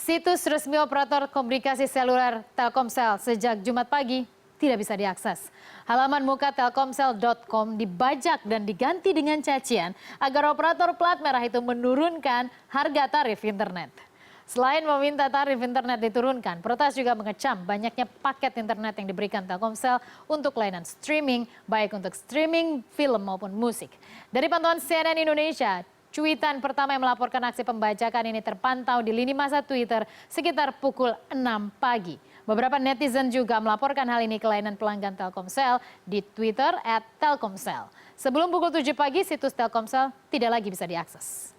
Situs resmi operator komunikasi seluler Telkomsel sejak Jumat pagi tidak bisa diakses. Halaman muka telkomsel.com dibajak dan diganti dengan cacian agar operator plat merah itu menurunkan harga tarif internet. Selain meminta tarif internet diturunkan, peretas juga mengecam banyaknya paket internet yang diberikan Telkomsel untuk layanan streaming, baik untuk streaming film maupun musik. Dari pantauan CNN Indonesia, cuitan pertama yang melaporkan aksi pembajakan ini terpantau di lini masa Twitter sekitar pukul 6 pagi. Beberapa netizen juga melaporkan hal ini ke layanan pelanggan Telkomsel di Twitter @telkomsel. Sebelum pukul 7 pagi, situs Telkomsel tidak lagi bisa diakses.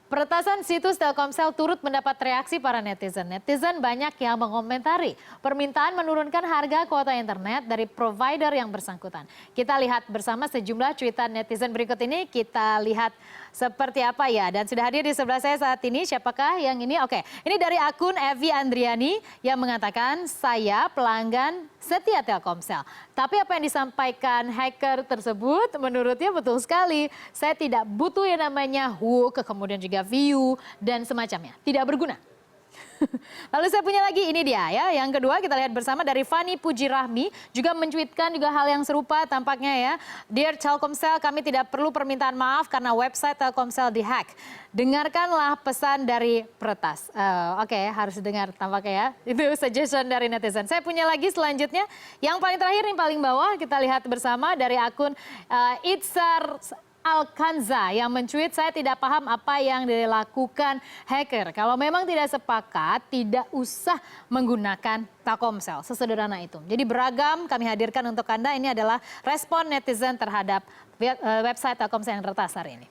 Peretasan situs Telkomsel turut mendapat reaksi para netizen. Netizen banyak yang mengomentari permintaan menurunkan harga kuota internet dari provider yang bersangkutan. Kita lihat bersama sejumlah cuitan netizen berikut ini. Kita lihat seperti apa ya. Dan sudah hadir di sebelah saya saat ini. Siapakah yang ini? Oke, ini dari akun Evi Andriani yang mengatakan, saya pelanggan setia Telkomsel. Tapi apa yang disampaikan hacker tersebut menurutnya betul sekali. Saya tidak butuh yang namanya hook, kemudian juga view dan semacamnya. Tidak berguna. Lalu saya punya lagi, ini dia ya. Yang kedua kita lihat bersama dari Fani Pujirahmi juga mencuitkan juga hal yang serupa tampaknya ya. Dear Telkomsel, kami tidak perlu permintaan maaf karena website Telkomsel dihack. Dengarkanlah pesan dari peretas. Oke, harus dengar tampaknya ya. Itu suggestion dari netizen. Saya punya lagi selanjutnya. Yang paling terakhir, yang paling bawah kita lihat bersama dari akun Itzar Alkanza yang mencuit, saya tidak paham apa yang dilakukan hacker. Kalau memang tidak sepakat, tidak usah menggunakan Telkomsel. Sesederhana itu. Jadi beragam kami hadirkan untuk Anda. Ini adalah respon netizen terhadap website Telkomsel yang retas hari ini.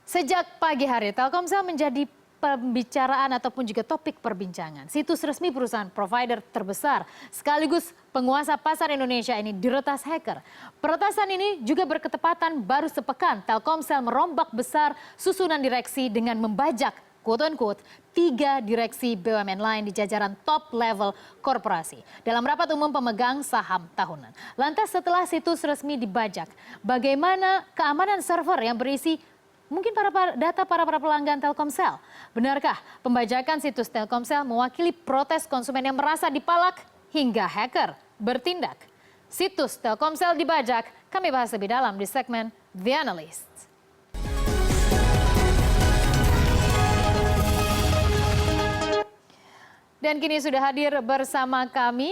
Sejak pagi hari, Telkomsel menjadi pembicaraan ataupun juga topik perbincangan. Situs resmi perusahaan provider terbesar sekaligus penguasa pasar Indonesia ini diretas hacker. Peretasan ini juga berketepatan baru sepekan Telkomsel merombak besar susunan direksi dengan membajak quote-unquote 3 direksi BUMN lain di jajaran top level korporasi dalam rapat umum pemegang saham tahunan. Lantas setelah situs resmi dibajak, bagaimana keamanan server yang berisi mungkin data para pelanggan Telkomsel? Benarkah pembajakan situs Telkomsel mewakili protes konsumen yang merasa dipalak hingga hacker bertindak? Situs Telkomsel dibajak, kami bahas lebih dalam di segmen The Analyst. Dan kini sudah hadir bersama kami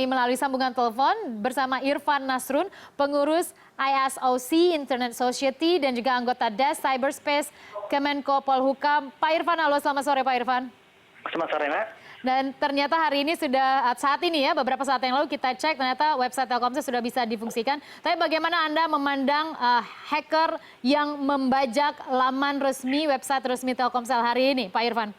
melalui sambungan telepon bersama Irfan Nasrun, pengurus ISOC Internet Society dan juga anggota Desk Cyberspace Kemenko Polhukam. Pak Irfan, halo, selamat sore Pak Irfan. Selamat sore, Mbak. Dan ternyata hari ini sudah, saat ini ya, beberapa saat yang lalu kita cek ternyata website Telkomsel sudah bisa difungsikan. Tapi bagaimana Anda memandang hacker yang membajak laman resmi, website resmi Telkomsel hari ini, Pak Irfan?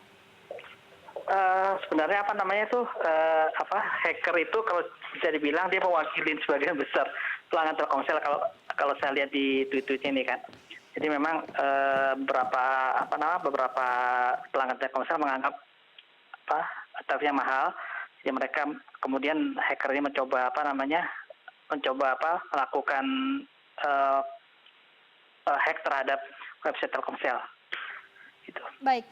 Sebenarnya hacker itu kalau bisa dibilang dia mewakili sebagian besar pelanggan Telkomsel kalau saya lihat di tweet-tweetnya ini kan. Jadi memang beberapa pelanggan Telkomsel menganggap tarifnya mahal. Jadi mereka kemudian hacker ini mencoba melakukan hack terhadap website Telkomsel. Gitu. Baik,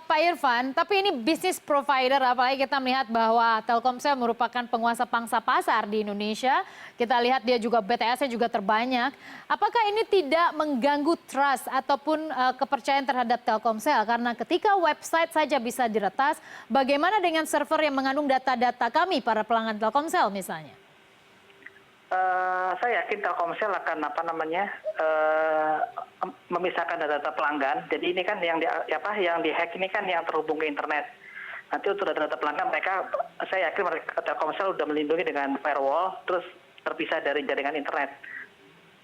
Pak Irfan, tapi ini bisnis provider, apalagi kita melihat bahwa Telkomsel merupakan penguasa pangsa pasar di Indonesia. Kita lihat dia juga BTS-nya juga terbanyak. Apakah ini tidak mengganggu trust ataupun kepercayaan terhadap Telkomsel? Karena ketika website saja bisa diretas, bagaimana dengan server yang mengandung data-data kami para pelanggan Telkomsel misalnya? Saya yakin Telkomsel akan memisahkan data pelanggan. Jadi ini kan yang dihack ini kan yang terhubung ke internet. Nanti untuk data pelanggan saya yakin Telkomsel sudah melindungi dengan firewall, terus terpisah dari jaringan internet.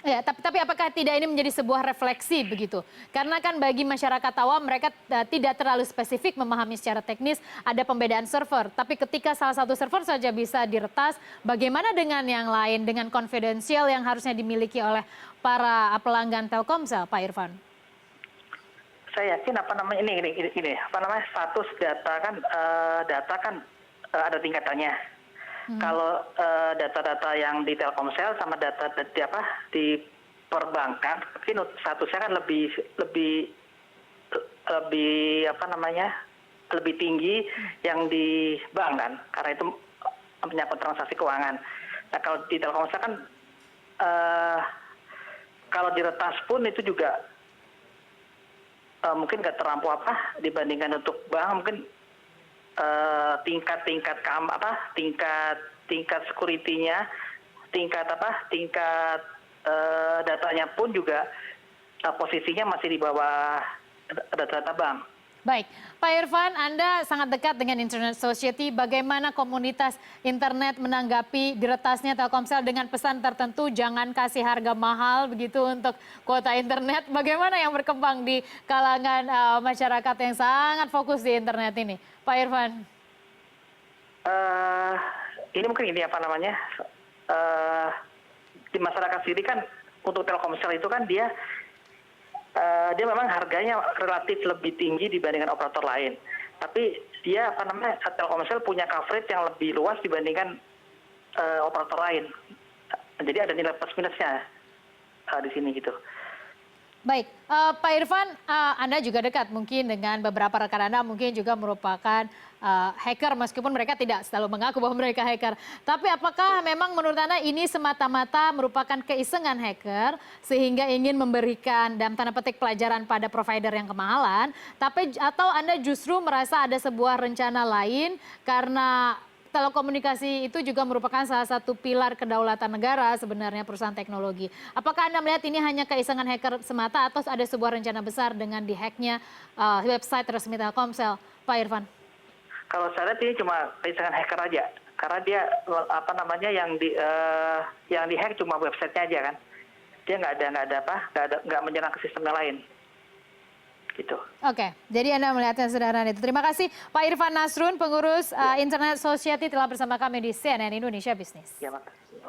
Ya, tapi apakah tidak ini menjadi sebuah refleksi begitu? Karena kan bagi masyarakat awam mereka tidak terlalu spesifik memahami secara teknis ada pembedaan server. Tapi ketika salah satu server saja bisa diretas, bagaimana dengan yang lain, dengan konfidensial yang harusnya dimiliki oleh para pelanggan Telkomsel, Pak Irfan? Saya yakin status data kan ada tingkatannya. Kalau data-data yang di Telkomsel sama data di perbankan, tapi statusnya kan lebih lebih apa namanya, lebih tinggi yang di bank kan, karena itu menyangkut transaksi keuangan. Nah kalau di Telkomsel kan kalau diretas pun itu juga mungkin nggak terlampau dibandingkan untuk bank, mungkin tingkat security-nya, tingkat datanya pun juga posisinya masih di bawah data-data bank. Baik, Pak Irfan, Anda sangat dekat dengan Internet Society. Bagaimana komunitas internet menanggapi diretasnya Telkomsel dengan pesan tertentu, jangan kasih harga mahal begitu untuk kuota internet? Bagaimana yang berkembang di kalangan masyarakat yang sangat fokus di internet ini, Pak Irfan? Ini mungkin di masyarakat sendiri kan untuk Telkomsel itu kan dia memang harganya relatif lebih tinggi dibandingkan operator lain. Tapi dia Telkomsel punya coverage yang lebih luas dibandingkan operator lain. Jadi ada nilai plus minusnya di sini gitu. Baik, Pak Irfan, Anda juga dekat mungkin dengan beberapa rekan Anda, mungkin juga merupakan hacker meskipun mereka tidak selalu mengaku bahwa mereka hacker. Tapi apakah memang menurut Anda ini semata-mata merupakan keisengan hacker sehingga ingin memberikan dalam tanda petik pelajaran pada provider yang kemahalan, atau Anda justru merasa ada sebuah rencana lain karena telekomunikasi itu juga merupakan salah satu pilar kedaulatan negara sebenarnya perusahaan teknologi. Apakah Anda melihat ini hanya keisengan hacker semata atau ada sebuah rencana besar dengan dihacknya website resmi Telkomsel, Pak Irfan? Kalau saya lihat ini cuma keisengan hacker aja, karena dia yang dihack cuma websitenya aja kan, dia nggak menyerang ke sistem yang lain. Gitu. Oke, jadi Anda melihatnya sederhana itu. Terima kasih Pak Irfan Nasrun, pengurus Internet Society telah bersama kami di CNN Indonesia Business. Ya, makasih.